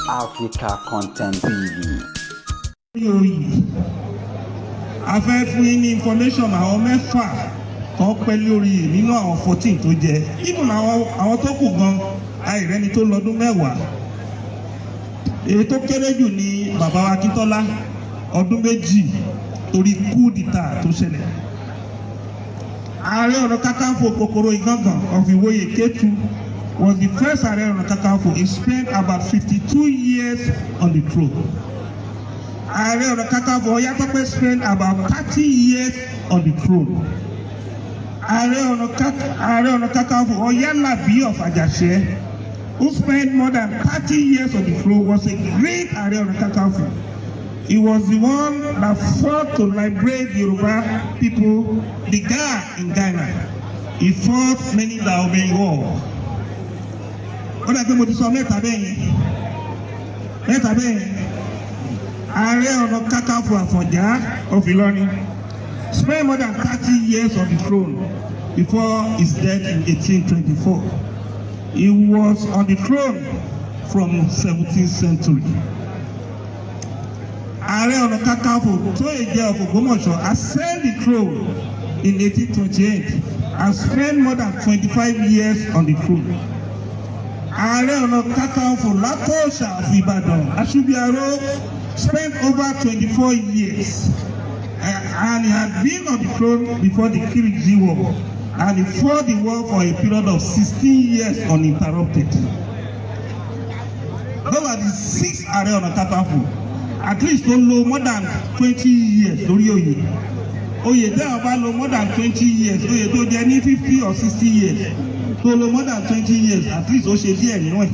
Africa Content TV. A fẹ́ fún yín ní information àwọn mẹ́fà kan pẹ́ lórí nínú àwọn 14 tó jẹ. Even àwọn tó kù gan àìrẹ́ni tó lọ́dún mẹ́wàá. Èyí tó kéré jù ní bàbá wa Akíntọ́lá ọdún méjì torí coup d'etat tó ṣẹlẹ̀. Ààrẹ Ọ̀nà Kankanfo Kòkòrò Ìgangan of Ìwòye Kétu was the first Ààrẹ Ọ̀nà Kankanfo. He spent about 52 years on the throne. Ààrẹ Ọ̀nà Kankanfo Oyatope spent about 30 years on the throne. Ààrẹ Ọ̀nà Kankanfo Oyalabi of Ajase, who spent more than 30 years on the throne, was a great Ààrẹ Ọ̀nà Kankanfo. He was the one that fought to liberate the Yoruba people, the Ga in Ghana. He fought many Daomen wars. Ó dàgbé mo ti sọ mẹ́ta bẹ́yẹn. Ààrẹ Ọ̀nà Kankanfo Àfọ̀njá of Ìlọrin spent more than 30 years on the throne before his death in 1824. He was on the throne from 17th century. Ààrẹ Ọ̀nà Kankanfo Tóyèjẹ́ of Ògbómọ̀ṣọ́ ascended the throne in 1828 and spent more than 25 years on the throne. Ààrẹ Ọ̀nà Kankanfo Lákòóṣà of Ìbàdàn Aṣúbíàró spent over 24 years and he had been on the throne before the Kiriji War, and he fought the war for a period of 16 years uninterrupted. Those are the 6 Ààrẹ Ọ̀nà Kankanfo. At least tó lò more than 20 years lórí oyè. Oyè tẹ́ ọ bá lò more than 20 years, oyè tó jẹ ní 50 or 60 years, tó lò more than 20 years, at least ó ṣe díẹ̀ nínú ẹ̀.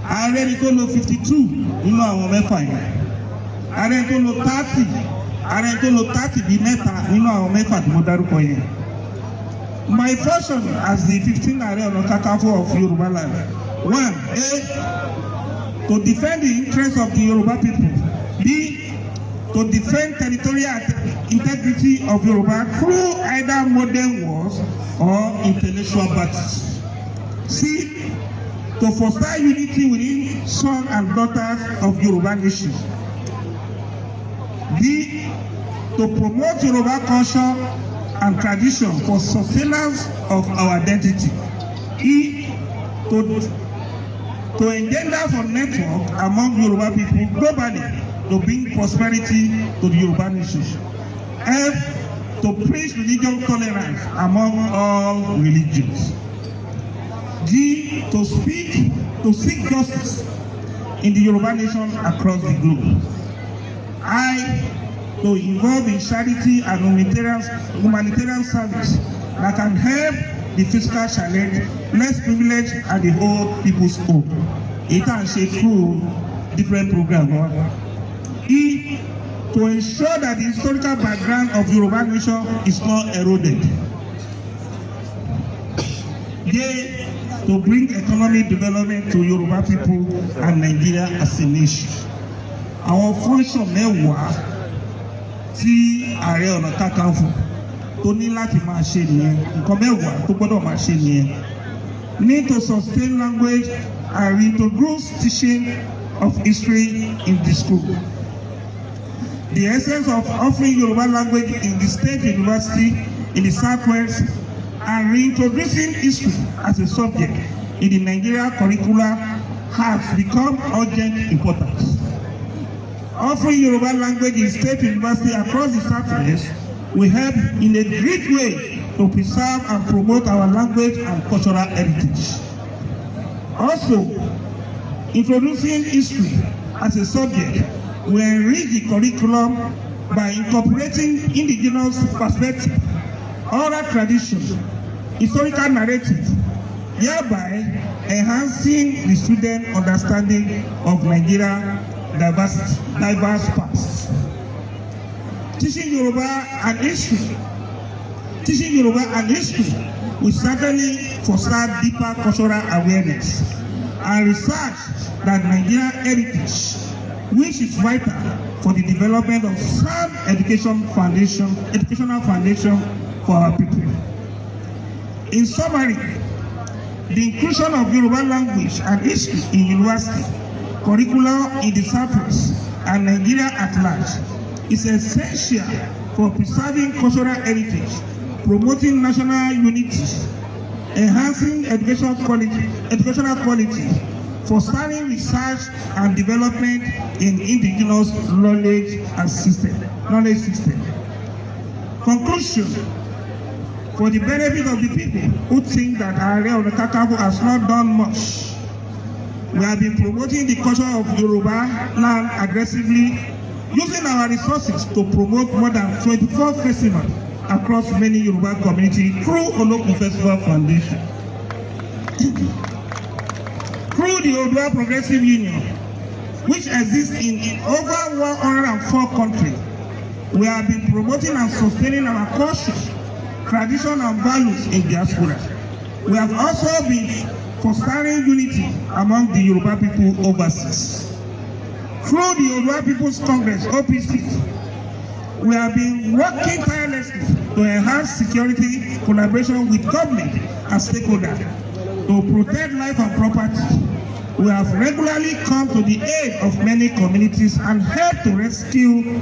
Ààrẹ ni tó lò 52 nínú àwọn mẹ́fà yẹn. Ààrẹ tó lò 30, ààrẹ tó lò 30 bíi mẹ́ta nínú àwọn mẹ́fà tí mo dárúkọ yẹn. My function as the 15th Ààrẹ Ọ̀nà Kankanfo of Yoruba land. 1. To defend the interests of the Yoruba people. B. To defend territorial integrity of Yoruba through either modern wars or intellectual battles. C. To foster unity within sons and daughters of Yoruba nation. D. To promote Yoruba culture and tradition for sustenance of our identity. E. To engender for network among Yoruba people globally to bring prosperity to the Yoruba nation. F. To preach religious tolerance among all religions. G. To seek justice in the Yoruba nation across the globe. I. To involve in charity and humanitarian service that can help the physical challenge, less privileged, and the whole people's hope. It can shape through different programs. E. To ensure that the historical background of Yoruba nation is not eroded. J. To bring economic development to Yoruba people and Nigeria as a nation. Our function mẹ́wàá tí Ààrẹ Ọ̀nà Kankanfo tó ní láti máa ṣe nìyẹn, nǹkan mẹ́wàá tó gbọ́dọ̀ máa ṣe nìyẹn. Need to sustain language and reintroduce teaching of history in the school. The essence of offering Yoruba language in the state university in the Southwest and reintroducing history as a subject in the Nigeria curricula has become urgent importance. Offering Yoruba language in state university across the Southwest will help in a great way to preserve and promote our language and cultural heritage. Also, introducing history as a subject will enrich the curriculum by incorporating indigenous perspective, oral tradition, historical narrative, thereby enhancing the student understanding of Nigeria diverse past. Teaching Yoruba and history will certainly foster deeper cultural awareness and research that Nigerian heritage, which is vital for the development of sound educational foundation for our people. In summary, the inclusion of Yoruba language and history in university curriculum in the Southwest and Nigeria at large is essential for preserving cultural heritage, promoting national unity, enhancing educational quality, fostering research and development in indigenous knowledge system. Conclusion: for the benefit of the people who think that Aareonakankanfo has not done much, we have been promoting the culture of Yoruba land aggressively, using our resources to promote more than 24 festivals across many Yoruba communities through Olokun Festival Foundation. Through the Yoruba Progressive Union, which exists in over 104 countries, we have been promoting and sustaining our culture, tradition, and values in diaspora. We have also been fostering unity among the Yoruba people overseas. Through the Yoruba People's Congress, OPC, we have been working tirelessly to enhance security collaboration with government and stakeholders to protect life and property. We have regularly come to the aid of many communities and helped to rescue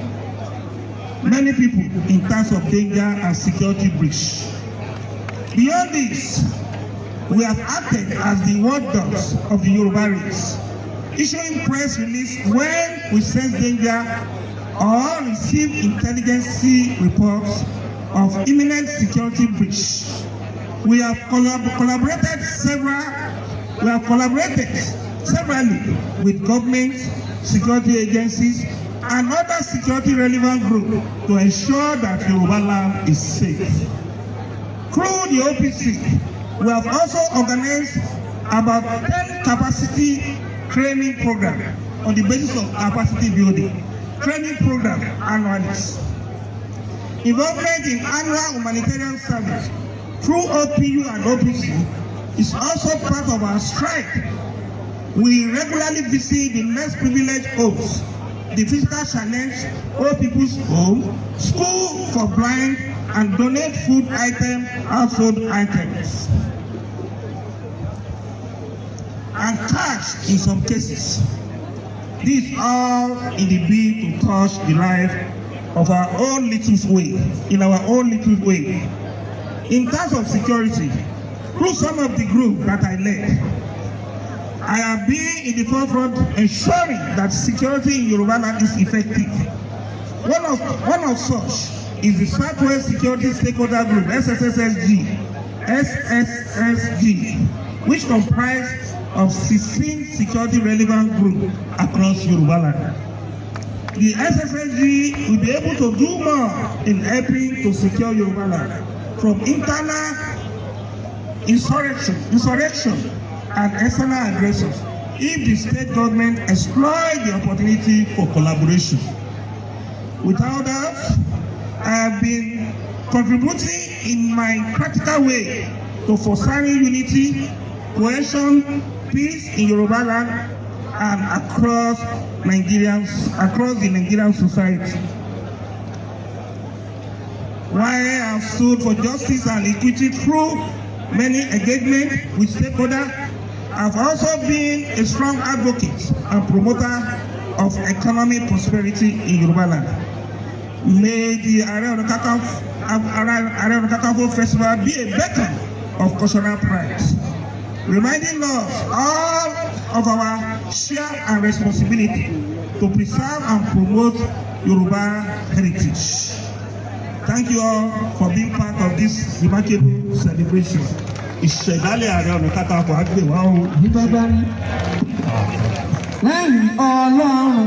many people in times of danger and security breach. Beyond this, we have acted as the watchdogs of the Yoruba race, issuing press release when we sense danger or receive intelligence reports of imminent security breach. We have collaborated severally with government, security agencies, and other security relevant groups to ensure that Yoruba land is safe. Through the OPC, we have also organized about 10 capacity training programs on the basis of capacity building, training program annually. Involvement in annual humanitarian service through OPU and OPC is also part of our strike. We regularly visit the less privileged homes, the physical challenge, old people's home, school for blind, and donate food items, household items, and cash in some cases. This all in the bid to touch the life of our own little way, in our own little way. In terms of security, through some of the groups that I led, I have been in the forefront ensuring that security in Yoruba land is effective. One of such is the Southwest Security Stakeholder Group, SSSG, which comprises of 16 security relevant groups across Yoruba land. The SSSG will be able to do more in helping to secure Yoruba land from internal insurrection and external aggressions if the state government exploit the opportunity for collaboration. Without that, I have been contributing in my practical way to fostering unity, cohesion, peace in Yoruba land and across the Nigerian society. While I have stood for justice and equity through many engagements with stakeholders, I have also been a strong advocate and promoter of economic prosperity in Yoruba land. May the Aareonakankanfo Festival be a beacon of cultural pride, reminding us all of our share and responsibility to preserve and promote Yoruba heritage. Thank you all for being part of this remarkable celebration. Ìṣẹ̀dálẹ̀ Aareonakankanfo àgbèwà o. Lẹ́yìn Ọlọ́run